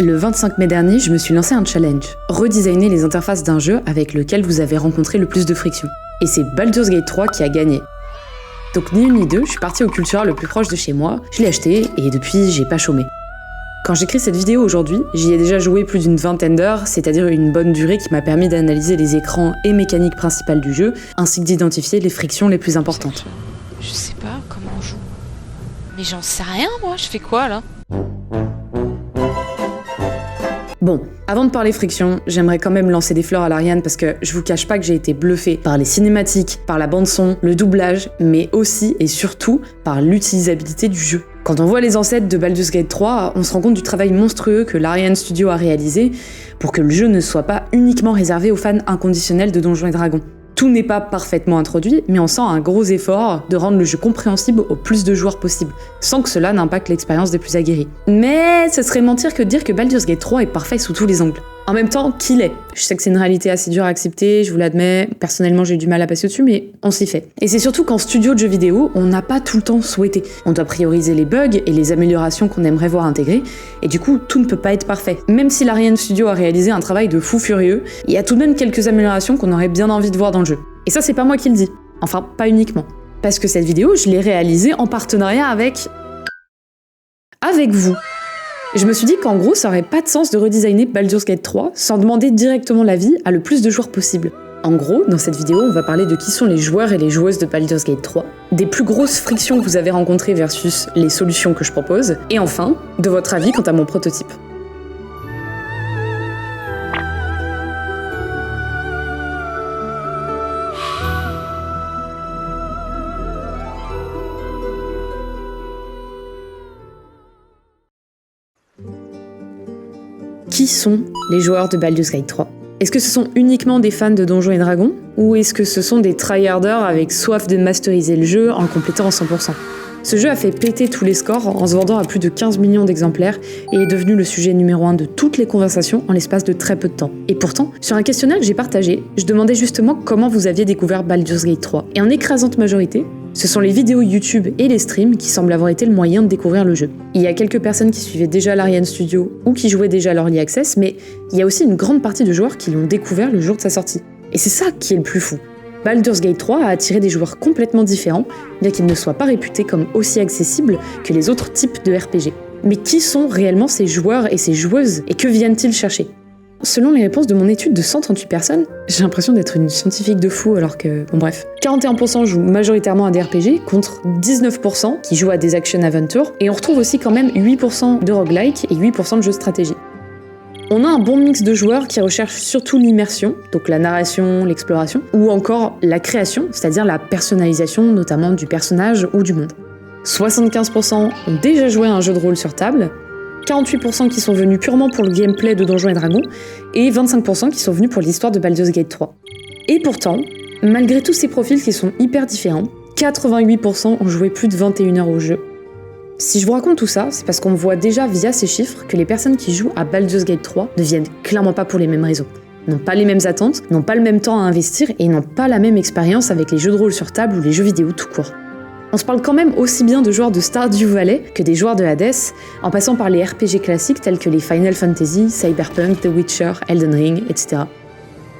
Le 25 mai dernier, je me suis lancé un challenge. Redesigner les interfaces d'un jeu avec lequel vous avez rencontré le plus de friction. Et c'est Baldur's Gate 3 qui a gagné. Donc ni une ni deux, je suis partie au Cultura le plus proche de chez moi, je l'ai acheté et depuis j'ai pas chômé. Quand j'écris cette vidéo aujourd'hui, j'y ai déjà joué plus d'une vingtaine d'heures, c'est-à-dire une bonne durée qui m'a permis d'analyser les écrans et mécaniques principales du jeu, ainsi que d'identifier les frictions les plus importantes. Je sais pas comment on joue. Mais j'en sais rien moi, je fais quoi là ? Bon, avant de parler friction, j'aimerais quand même lancer des fleurs à l'Ariane parce que je vous cache pas que j'ai été bluffée par les cinématiques, par la bande-son, le doublage, mais aussi et surtout par l'utilisabilité du jeu. Quand on voit les ancêtres de Baldur's Gate 3, on se rend compte du travail monstrueux que l'Ariane Studio a réalisé pour que le jeu ne soit pas uniquement réservé aux fans inconditionnels de Donjons & Dragons. Tout n'est pas parfaitement introduit, mais on sent un gros effort de rendre le jeu compréhensible au plus de joueurs possible, sans que cela n'impacte l'expérience des plus aguerris. Mais ce serait mentir que de dire que Baldur's Gate 3 est parfait sous tous les angles. En même temps, qui l'est ? Je sais que c'est une réalité assez dure à accepter, je vous l'admets, personnellement j'ai eu du mal à passer au-dessus, mais on s'y fait. Et c'est surtout qu'en studio de jeux vidéo, on n'a pas tout le temps souhaité. On doit prioriser les bugs et les améliorations qu'on aimerait voir intégrées, et du coup, tout ne peut pas être parfait. Même si l'Ariane Studio a réalisé un travail de fou furieux, il y a tout de même quelques améliorations qu'on aurait bien envie de voir dans le jeu. Et ça, c'est pas moi qui le dis. Enfin, pas uniquement. Parce que cette vidéo, je l'ai réalisée en partenariat avec vous. Je me suis dit qu'en gros, ça aurait pas de sens de redesigner Baldur's Gate 3 sans demander directement l'avis à le plus de joueurs possible. En gros, dans cette vidéo, on va parler de qui sont les joueurs et les joueuses de Baldur's Gate 3, des plus grosses frictions que vous avez rencontrées versus les solutions que je propose, et enfin, de votre avis quant à mon prototype. Qui sont les joueurs de Baldur's Gate 3 ? Est-ce que ce sont uniquement des fans de Donjons & Dragons ? Ou est-ce que ce sont des tryharders avec soif de masteriser le jeu en le complétant à 100% ? Ce jeu a fait péter tous les scores en se vendant à plus de 15 millions d'exemplaires et est devenu le sujet numéro 1 de toutes les conversations en l'espace de très peu de temps. Et pourtant, sur un questionnaire que j'ai partagé, je demandais justement comment vous aviez découvert Baldur's Gate 3. Et en écrasante majorité, ce sont les vidéos YouTube et les streams qui semblent avoir été le moyen de découvrir le jeu. Il y a quelques personnes qui suivaient déjà l'Ariane Studio ou qui jouaient déjà l'Early Access, mais il y a aussi une grande partie de joueurs qui l'ont découvert le jour de sa sortie. Et c'est ça qui est le plus fou. Baldur's Gate 3 a attiré des joueurs complètement différents, bien qu'il ne soit pas réputé comme aussi accessible que les autres types de RPG. Mais qui sont réellement ces joueurs et ces joueuses, et que viennent-ils chercher ? Selon les réponses de mon étude de 138 personnes, j'ai l'impression d'être une scientifique de fou alors que... Bon bref. 41% jouent majoritairement à des RPG, contre 19% qui jouent à des action-adventure, et on retrouve aussi quand même 8% de roguelike et 8% de jeux de stratégie. On a un bon mix de joueurs qui recherchent surtout l'immersion, donc la narration, l'exploration, ou encore la création, c'est-à-dire la personnalisation notamment du personnage ou du monde. 75% ont déjà joué à un jeu de rôle sur table, 48% qui sont venus purement pour le gameplay de Donjons & Dragons, et 25% qui sont venus pour l'histoire de Baldur's Gate 3. Et pourtant, malgré tous ces profils qui sont hyper différents, 88% ont joué plus de 21 heures au jeu. Si je vous raconte tout ça, c'est parce qu'on voit déjà via ces chiffres que les personnes qui jouent à Baldur's Gate 3 ne viennent clairement pas pour les mêmes raisons. N'ont pas les mêmes attentes, n'ont pas le même temps à investir et n'ont pas la même expérience avec les jeux de rôle sur table ou les jeux vidéo tout court. On se parle quand même aussi bien de joueurs de Stardew Valley que des joueurs de Hades, en passant par les RPG classiques tels que les Final Fantasy, Cyberpunk, The Witcher, Elden Ring, etc.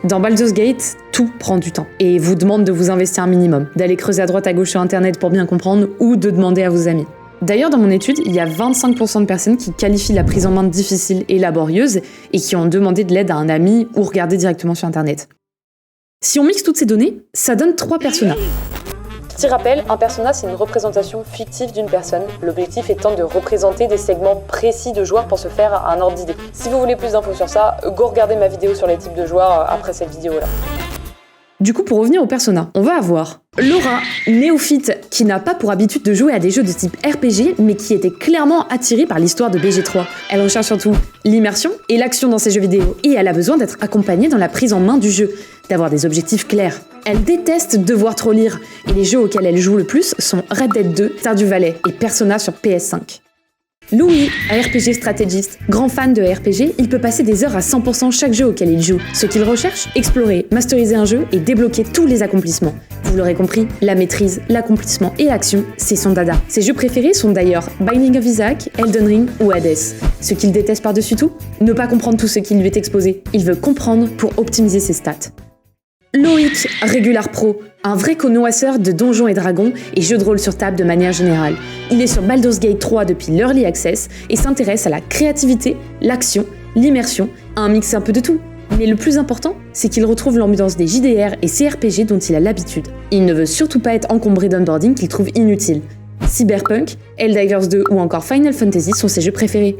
Dans Baldur's Gate, tout prend du temps et vous demande de vous investir un minimum, d'aller creuser à droite à gauche sur internet pour bien comprendre ou de demander à vos amis. D'ailleurs, dans mon étude, il y a 25% de personnes qui qualifient la prise en main de difficile et laborieuse et qui ont demandé de l'aide à un ami ou regardé directement sur internet. Si on mixe toutes ces données, ça donne 3 personas. Petit rappel, un persona c'est une représentation fictive d'une personne, l'objectif étant de représenter des segments précis de joueurs pour se faire un ordre d'idée. Si vous voulez plus d'infos sur ça, go regarder ma vidéo sur les types de joueurs après cette vidéo-là. Du coup, pour revenir au persona, on va avoir Laura, néophyte, qui n'a pas pour habitude de jouer à des jeux de type RPG, mais qui était clairement attirée par l'histoire de BG3. Elle recherche surtout l'immersion et l'action dans ses jeux vidéo, et elle a besoin d'être accompagnée dans la prise en main du jeu, d'avoir des objectifs clairs. Elle déteste devoir trop lire, et les jeux auxquels elle joue le plus sont Red Dead 2, Stardew Valley et Persona sur PS5. Louis, un RPG stratégiste, grand fan de RPG, il peut passer des heures à 100% chaque jeu auquel il joue. Ce qu'il recherche, explorer, masteriser un jeu et débloquer tous les accomplissements. Vous l'aurez compris, la maîtrise, l'accomplissement et l'action, c'est son dada. Ses jeux préférés sont d'ailleurs Binding of Isaac, Elden Ring ou Hades. Ce qu'il déteste par-dessus tout, ne pas comprendre tout ce qui lui est exposé. Il veut comprendre pour optimiser ses stats. Loïc, Regular Pro, un vrai connoisseur de Donjons et Dragons et jeux de rôle sur table de manière générale. Il est sur Baldur's Gate 3 depuis l'Early Access et s'intéresse à la créativité, l'action, l'immersion, un mix un peu de tout. Mais le plus important, c'est qu'il retrouve l'ambiance des JDR et CRPG dont il a l'habitude. Il ne veut surtout pas être encombré d'onboarding qu'il trouve inutile. Cyberpunk, Helldivers 2 ou encore Final Fantasy sont ses jeux préférés.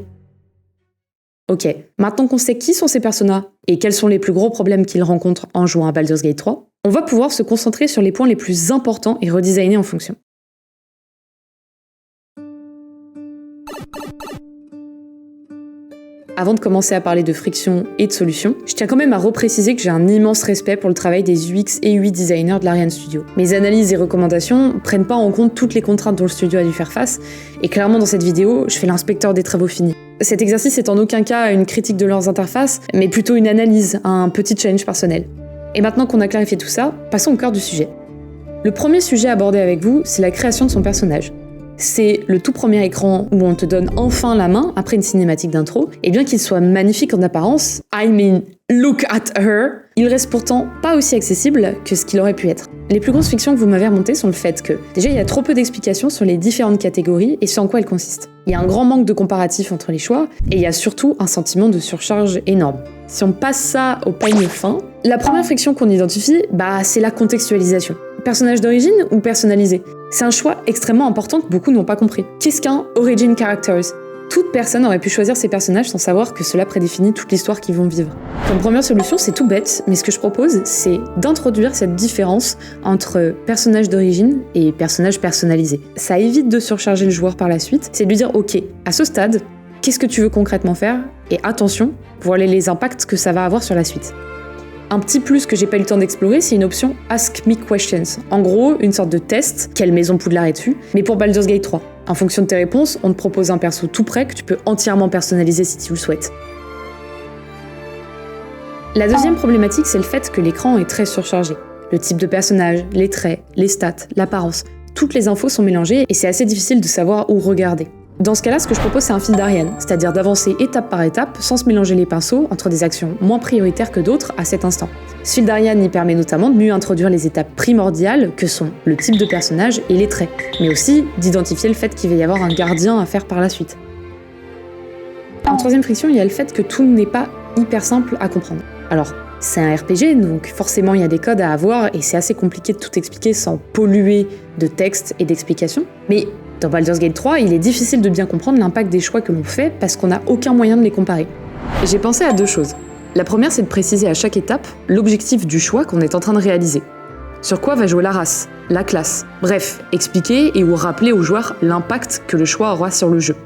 Ok, maintenant qu'on sait qui sont ces personas et quels sont les plus gros problèmes qu'ils rencontrent en jouant à Baldur's Gate 3, on va pouvoir se concentrer sur les points les plus importants et redesigner en fonction. Avant de commencer à parler de friction et de solutions, je tiens quand même à repréciser que j'ai un immense respect pour le travail des UX et UI designers de l'Ariane Studio. Mes analyses et recommandations prennent pas en compte toutes les contraintes dont le studio a dû faire face, et clairement dans cette vidéo, je fais l'inspecteur des travaux finis. Cet exercice est en aucun cas une critique de leurs interfaces, mais plutôt une analyse, un petit challenge personnel. Et maintenant qu'on a clarifié tout ça, passons au cœur du sujet. Le premier sujet abordé avec vous, c'est la création de son personnage. C'est le tout premier écran où on te donne enfin la main après une cinématique d'intro, et bien qu'il soit magnifique en apparence, I mean, look at her, il reste pourtant pas aussi accessible que ce qu'il aurait pu être. Les plus grosses fictions que vous m'avez remontées sont le fait que, déjà, il y a trop peu d'explications sur les différentes catégories et sur en quoi elles consistent. Il y a un grand manque de comparatif entre les choix, et il y a surtout un sentiment de surcharge énorme. Si on passe ça au peigne fin, la première friction qu'on identifie, c'est la contextualisation. Personnage d'origine ou personnalisé? C'est un choix extrêmement important que beaucoup n'ont pas compris. Qu'est-ce qu'un Origin Characters? Toute personne aurait pu choisir ses personnages sans savoir que cela prédéfinit toute l'histoire qu'ils vont vivre. Comme première solution, c'est tout bête, mais ce que je propose, c'est d'introduire cette différence entre personnage d'origine et personnage personnalisé. Ça évite de surcharger le joueur par la suite, c'est de lui dire ok, à ce stade, qu'est-ce que tu veux concrètement faire? Et attention, voilà les impacts que ça va avoir sur la suite. Un petit plus que j'ai pas eu le temps d'explorer, c'est une option Ask Me Questions. En gros, une sorte de test, quelle maison Poudlard est dessus, mais pour Baldur's Gate 3. En fonction de tes réponses, on te propose un perso tout prêt que tu peux entièrement personnaliser si tu le souhaites. La deuxième problématique, c'est le fait que l'écran est très surchargé. Le type de personnage, les traits, les stats, l'apparence, toutes les infos sont mélangées et c'est assez difficile de savoir où regarder. Dans ce cas-là, ce que je propose, c'est un fil d'Ariane, c'est-à-dire d'avancer étape par étape sans se mélanger les pinceaux entre des actions moins prioritaires que d'autres à cet instant. Ce fil d'Ariane y permet notamment de mieux introduire les étapes primordiales que sont le type de personnage et les traits, mais aussi d'identifier le fait qu'il va y avoir un gardien à faire par la suite. En troisième friction, il y a le fait que tout n'est pas hyper simple à comprendre. Alors, c'est un RPG, donc forcément il y a des codes à avoir et c'est assez compliqué de tout expliquer sans polluer de texte et d'explications, mais dans Baldur's Gate 3, il est difficile de bien comprendre l'impact des choix que l'on fait parce qu'on n'a aucun moyen de les comparer. J'ai pensé à deux choses. La première, c'est de préciser à chaque étape l'objectif du choix qu'on est en train de réaliser. Sur quoi va jouer la race, la classe, bref, expliquer et ou rappeler aux joueurs l'impact que le choix aura sur le jeu.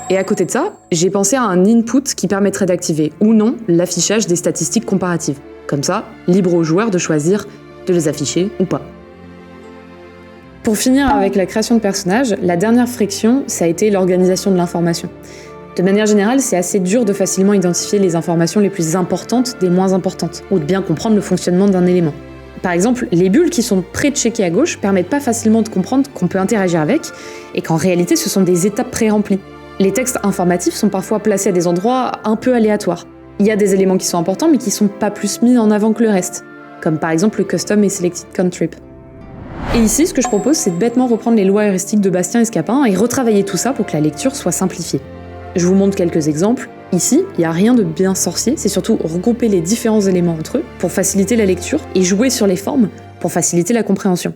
Et à côté de ça, j'ai pensé à un input qui permettrait d'activer ou non l'affichage des statistiques comparatives. Comme ça, libre aux joueurs de choisir de les afficher ou pas. Pour finir avec la création de personnages, la dernière friction, ça a été l'organisation de l'information. De manière générale, c'est assez dur de facilement identifier les informations les plus importantes des moins importantes, ou de bien comprendre le fonctionnement d'un élément. Par exemple, les bulles qui sont pré-checkées à gauche permettent pas facilement de comprendre qu'on peut interagir avec, et qu'en réalité ce sont des étapes pré-remplies. Les textes informatifs sont parfois placés à des endroits un peu aléatoires. Il y a des éléments qui sont importants mais qui sont pas plus mis en avant que le reste, comme par exemple le custom et selected cantrip. Et ici, ce que je propose, c'est de bêtement reprendre les lois heuristiques de Bastien et Scapin et retravailler tout ça pour que la lecture soit simplifiée. Je vous montre quelques exemples. Ici, il n'y a rien de bien sorcier, c'est surtout regrouper les différents éléments entre eux pour faciliter la lecture et jouer sur les formes pour faciliter la compréhension.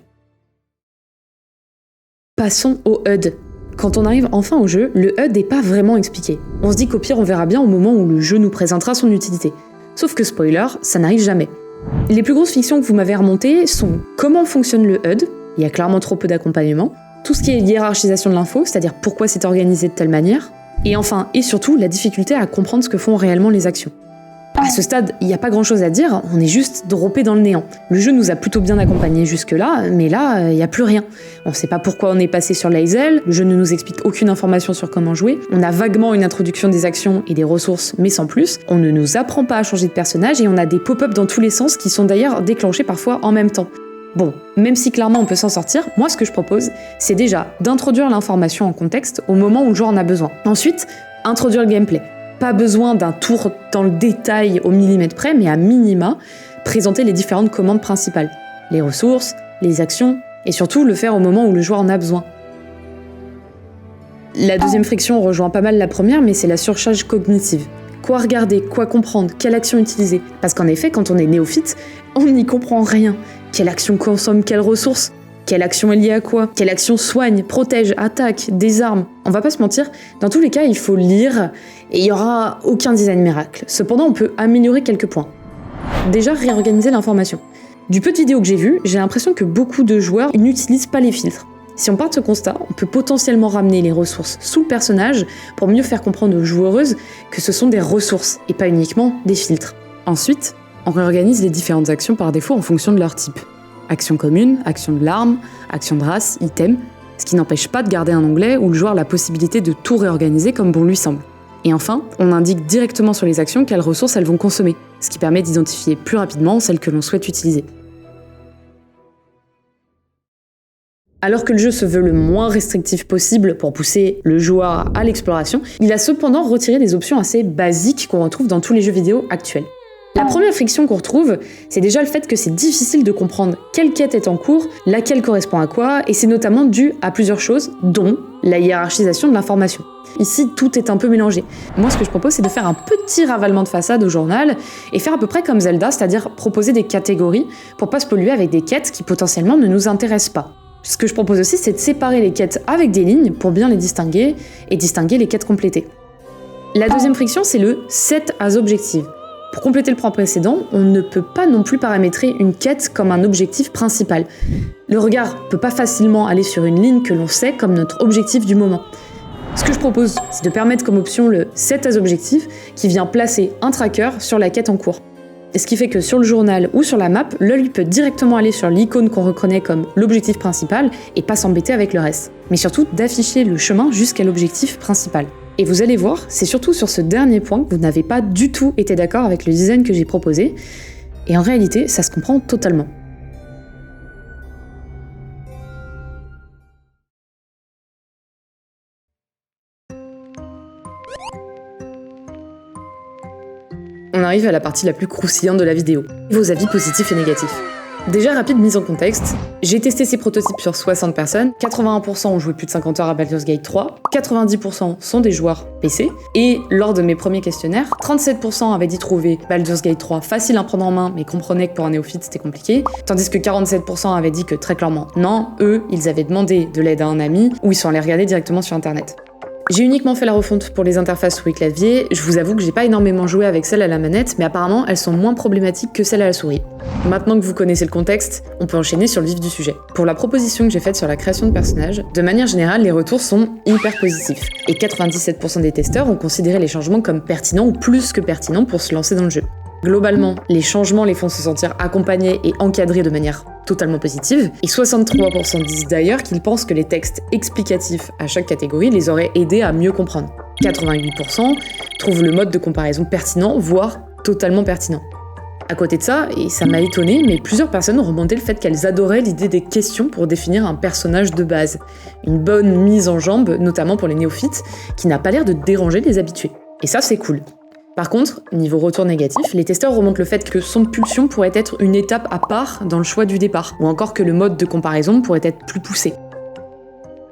Passons au HUD. Quand on arrive enfin au jeu, le HUD n'est pas vraiment expliqué. On se dit qu'au pire, on verra bien au moment où le jeu nous présentera son utilité. Sauf que spoiler, ça n'arrive jamais. Les plus grosses fictions que vous m'avez remontées sont comment fonctionne le HUD, il y a clairement trop peu d'accompagnement, tout ce qui est hiérarchisation de l'info, c'est-à-dire pourquoi c'est organisé de telle manière, et enfin, et surtout, la difficulté à comprendre ce que font réellement les actions. À ce stade, il n'y a pas grand chose à dire, on est juste droppé dans le néant. Le jeu nous a plutôt bien accompagnés jusque-là, mais là, il n'y a plus rien. On ne sait pas pourquoi on est passé sur Lae'zel, le jeu ne nous explique aucune information sur comment jouer, on a vaguement une introduction des actions et des ressources, mais sans plus, on ne nous apprend pas à changer de personnage et on a des pop-up dans tous les sens qui sont d'ailleurs déclenchés parfois en même temps. Bon, même si clairement on peut s'en sortir, moi ce que je propose, c'est déjà d'introduire l'information en contexte au moment où le joueur en a besoin. Ensuite, introduire le gameplay. Pas besoin d'un tour dans le détail au millimètre près, mais à minima, présenter les différentes commandes principales. Les ressources, les actions, et surtout le faire au moment où le joueur en a besoin. La deuxième friction rejoint pas mal la première, mais c'est la surcharge cognitive. Quoi regarder, quoi comprendre, quelle action utiliser. Parce qu'en effet, quand on est néophyte, on n'y comprend rien. Quelle action consomme quelle ressource ? Quelle action est liée à quoi ? Quelle action soigne, protège, attaque, désarme ? On va pas se mentir, dans tous les cas, il faut lire et il y aura aucun design miracle. Cependant, on peut améliorer quelques points. Déjà, réorganiser l'information. Du peu de vidéos que j'ai vues, j'ai l'impression que beaucoup de joueurs n'utilisent pas les filtres. Si on part de ce constat, on peut potentiellement ramener les ressources sous le personnage pour mieux faire comprendre aux joueuses que ce sont des ressources et pas uniquement des filtres. Ensuite, on réorganise les différentes actions par défaut en fonction de leur type. Action commune, action de l'arme, action de race, item, ce qui n'empêche pas de garder un onglet où le joueur a la possibilité de tout réorganiser comme bon lui semble. Et enfin, on indique directement sur les actions quelles ressources elles vont consommer, ce qui permet d'identifier plus rapidement celles que l'on souhaite utiliser. Alors que le jeu se veut le moins restrictif possible pour pousser le joueur à l'exploration, il a cependant retiré des options assez basiques qu'on retrouve dans tous les jeux vidéo actuels. La première friction qu'on retrouve, c'est déjà le fait que c'est difficile de comprendre quelle quête est en cours, laquelle correspond à quoi, et c'est notamment dû à plusieurs choses, dont la hiérarchisation de l'information. Ici, tout est un peu mélangé. Moi, ce que je propose, c'est de faire un petit ravalement de façade au journal, et faire à peu près comme Zelda, c'est-à-dire proposer des catégories pour pas se polluer avec des quêtes qui potentiellement ne nous intéressent pas. Ce que je propose aussi, c'est de séparer les quêtes avec des lignes pour bien les distinguer, et distinguer les quêtes complétées. La deuxième friction, c'est le set as objective. Pour compléter le point précédent, on ne peut pas non plus paramétrer une quête comme un objectif principal. Le regard peut pas facilement aller sur une ligne que l'on sait comme notre objectif du moment. Ce que je propose, c'est de permettre comme option le set as objectif qui vient placer un tracker sur la quête en cours. Et ce qui fait que sur le journal ou sur la map, l'œil peut directement aller sur l'icône qu'on reconnaît comme l'objectif principal et pas s'embêter avec le reste. Mais surtout d'afficher le chemin jusqu'à l'objectif principal. Et vous allez voir, c'est surtout sur ce dernier point que vous n'avez pas du tout été d'accord avec le design que j'ai proposé. Et en réalité, ça se comprend totalement. On arrive à la partie la plus croustillante de la vidéo, vos avis positifs et négatifs. Déjà, rapide mise en contexte, j'ai testé ces prototypes sur 60 personnes, 81% ont joué plus de 50 heures à Baldur's Gate 3, 90% sont des joueurs PC, et lors de mes premiers questionnaires, 37% avaient dit trouver Baldur's Gate 3 facile à prendre en main, mais comprenaient que pour un néophyte c'était compliqué, tandis que 47% avaient dit que très clairement non, eux, ils avaient demandé de l'aide à un ami, ou ils sont allés regarder directement sur internet. J'ai uniquement fait la refonte pour les interfaces souris clavier, je vous avoue que j'ai pas énormément joué avec celles à la manette, mais apparemment elles sont moins problématiques que celles à la souris. Maintenant que vous connaissez le contexte, on peut enchaîner sur le vif du sujet. Pour la proposition que j'ai faite sur la création de personnages, de manière générale les retours sont hyper positifs, et 97% des testeurs ont considéré les changements comme pertinents ou plus que pertinents pour se lancer dans le jeu. Globalement, les changements les font se sentir accompagnés et encadrés de manière totalement positive, et 63% disent d'ailleurs qu'ils pensent que les textes explicatifs à chaque catégorie les auraient aidés à mieux comprendre. 88% trouvent le mode de comparaison pertinent, voire totalement pertinent. À côté de ça, et ça m'a étonné, mais plusieurs personnes ont remonté le fait qu'elles adoraient l'idée des questions pour définir un personnage de base. Une bonne mise en jambe, notamment pour les néophytes, qui n'a pas l'air de déranger les habitués. Et ça, c'est cool. Par contre, niveau retour négatif, les testeurs remontent le fait que son pulsion pourrait être une étape à part dans le choix du départ, ou encore que le mode de comparaison pourrait être plus poussé.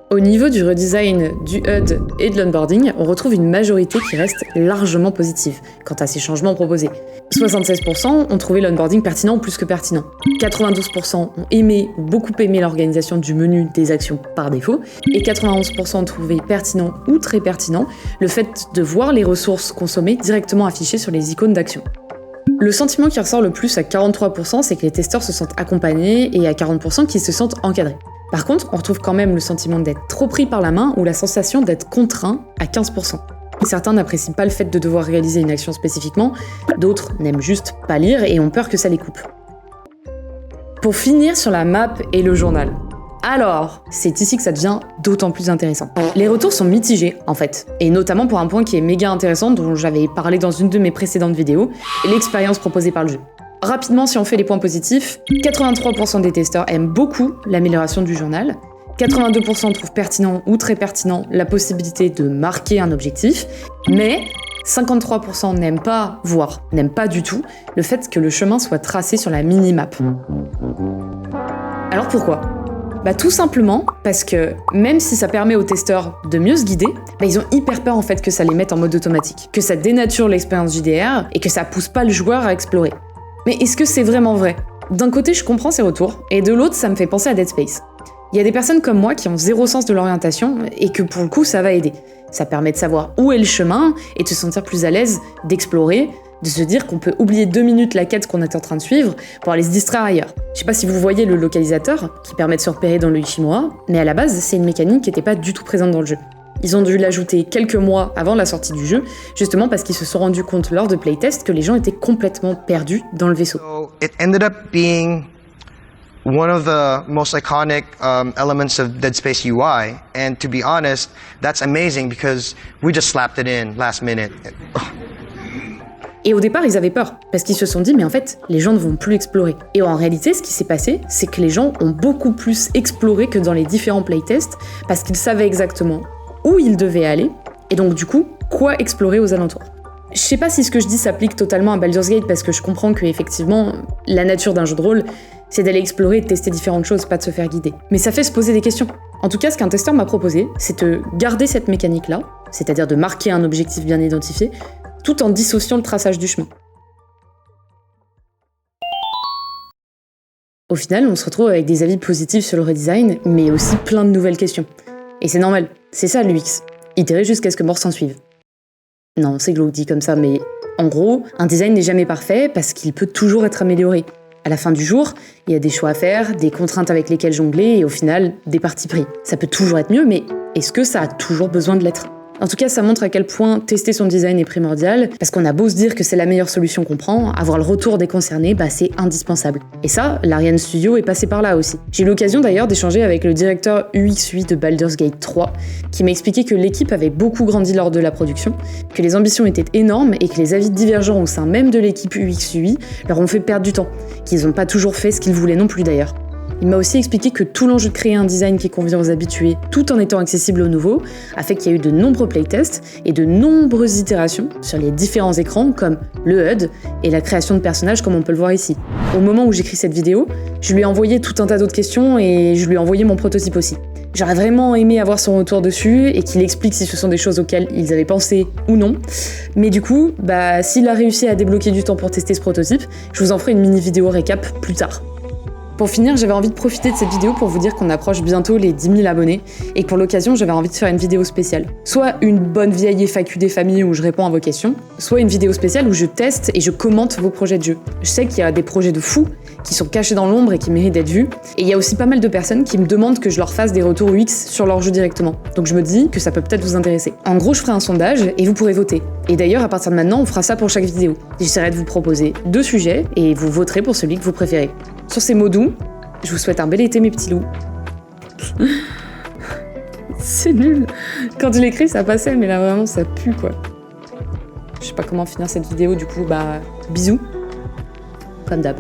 Au niveau du redesign du HUD et de l'onboarding, on retrouve une majorité qui reste largement positive quant à ces changements proposés. 76% ont trouvé l'onboarding pertinent ou plus que pertinent. 92% ont aimé ou beaucoup aimé l'organisation du menu des actions par défaut. Et 91% ont trouvé pertinent ou très pertinent le fait de voir les ressources consommées directement affichées sur les icônes d'action. Le sentiment qui ressort le plus à 43%, c'est que les testeurs se sentent accompagnés et à 40% qu'ils se sentent encadrés. Par contre, on retrouve quand même le sentiment d'être trop pris par la main ou la sensation d'être contraint à 15%. Certains n'apprécient pas le fait de devoir réaliser une action spécifiquement, d'autres n'aiment juste pas lire et ont peur que ça les coupe. Pour finir sur la map et le journal. Alors, c'est ici que ça devient d'autant plus intéressant. Les retours sont mitigés, en fait, et notamment pour un point qui est méga intéressant dont j'avais parlé dans une de mes précédentes vidéos, l'expérience proposée par le jeu. Rapidement, si on fait les points positifs, 83% des testeurs aiment beaucoup l'amélioration du journal, 82% trouvent pertinent ou très pertinent la possibilité de marquer un objectif, mais 53% n'aiment pas, voire n'aiment pas du tout, le fait que le chemin soit tracé sur la mini-map. Alors pourquoi ? Tout simplement parce que même si ça permet aux testeurs de mieux se guider, ils ont hyper peur en fait que ça les mette en mode automatique, que ça dénature l'expérience JDR et que ça pousse pas le joueur à explorer. Mais est-ce que c'est vraiment vrai ? D'un côté, je comprends ces retours, et de l'autre, ça me fait penser à Dead Space. Il y a des personnes comme moi qui ont zéro sens de l'orientation, et que pour le coup, ça va aider. Ça permet de savoir où est le chemin, et de se sentir plus à l'aise d'explorer, de se dire qu'on peut oublier 2 minutes la quête qu'on est en train de suivre pour aller se distraire ailleurs. Je sais pas si vous voyez le localisateur, qui permet de se repérer dans le Ishimura, mais à la base, c'est une mécanique qui n'était pas du tout présente dans le jeu. Ils ont dû l'ajouter quelques mois avant la sortie du jeu, justement parce qu'ils se sont rendus compte lors de playtests que les gens étaient complètement perdus dans le vaisseau. So it ended up being one of the most iconic elements of Dead Space UI, and to be honest, that's amazing because we just slapped it in last minute. Et au départ, ils avaient peur, parce qu'ils se sont dit, mais en fait, les gens ne vont plus explorer. Et en réalité, ce qui s'est passé, c'est que les gens ont beaucoup plus exploré que dans les différents playtests, parce qu'ils savaient exactement où ils devaient aller, et donc du coup, quoi explorer aux alentours. Je sais pas si ce que je dis s'applique totalement à Baldur's Gate, parce que je comprends que effectivement, la nature d'un jeu de rôle, c'est d'aller explorer et de tester différentes choses, pas de se faire guider. Mais ça fait se poser des questions. En tout cas, ce qu'un testeur m'a proposé, c'est de garder cette mécanique-là, c'est-à-dire de marquer un objectif bien identifié, tout en dissociant le traçage du chemin. Au final, on se retrouve avec des avis positifs sur le redesign, mais aussi plein de nouvelles questions. Et c'est normal, c'est ça l'UX, itérer jusqu'à ce que mort s'en suive. Non, c'est glauque dit comme ça, mais en gros, un design n'est jamais parfait parce qu'il peut toujours être amélioré. À la fin du jour, il y a des choix à faire, des contraintes avec lesquelles jongler et au final, des partis pris. Ça peut toujours être mieux, mais est-ce que ça a toujours besoin de l'être ? En tout cas, ça montre à quel point tester son design est primordial, parce qu'on a beau se dire que c'est la meilleure solution qu'on prend, avoir le retour des concernés, c'est indispensable. Et ça, l'Ariane Studio est passé par là aussi. J'ai eu l'occasion d'ailleurs d'échanger avec le directeur UX/UI de Baldur's Gate 3, qui m'a expliqué que l'équipe avait beaucoup grandi lors de la production, que les ambitions étaient énormes et que les avis divergents au sein même de l'équipe UX/UI leur ont fait perdre du temps, qu'ils n'ont pas toujours fait ce qu'ils voulaient non plus d'ailleurs. Il m'a aussi expliqué que tout l'enjeu de créer un design qui convient aux habitués, tout en étant accessible aux nouveaux, a fait qu'il y a eu de nombreux playtests et de nombreuses itérations sur les différents écrans, comme le HUD et la création de personnages comme on peut le voir ici. Au moment où j'écris cette vidéo, je lui ai envoyé tout un tas d'autres questions et je lui ai envoyé mon prototype aussi. J'aurais vraiment aimé avoir son retour dessus et qu'il explique si ce sont des choses auxquelles ils avaient pensé ou non. Mais du coup, s'il a réussi à débloquer du temps pour tester ce prototype, je vous en ferai une mini vidéo récap plus tard. Pour finir, j'avais envie de profiter de cette vidéo pour vous dire qu'on approche bientôt les 10 000 abonnés et que pour l'occasion, j'avais envie de faire une vidéo spéciale. Soit une bonne vieille FAQ des familles où je réponds à vos questions, soit une vidéo spéciale où je teste et je commente vos projets de jeu. Je sais qu'il y a des projets de fous qui sont cachés dans l'ombre et qui méritent d'être vus. Et il y a aussi pas mal de personnes qui me demandent que je leur fasse des retours UX sur leur jeu directement. Donc je me dis que ça peut peut-être vous intéresser. En gros, je ferai un sondage et vous pourrez voter. Et d'ailleurs, à partir de maintenant, on fera ça pour chaque vidéo. J'essaierai de vous proposer 2 sujets et vous voterez pour celui que vous préférez. Sur ces mots doux, je vous souhaite un bel été mes petits loups. C'est nul. Quand je l'écris ça passait, mais là vraiment ça pue quoi. Je sais pas comment finir cette vidéo, du coup bisous. Comme d'hab.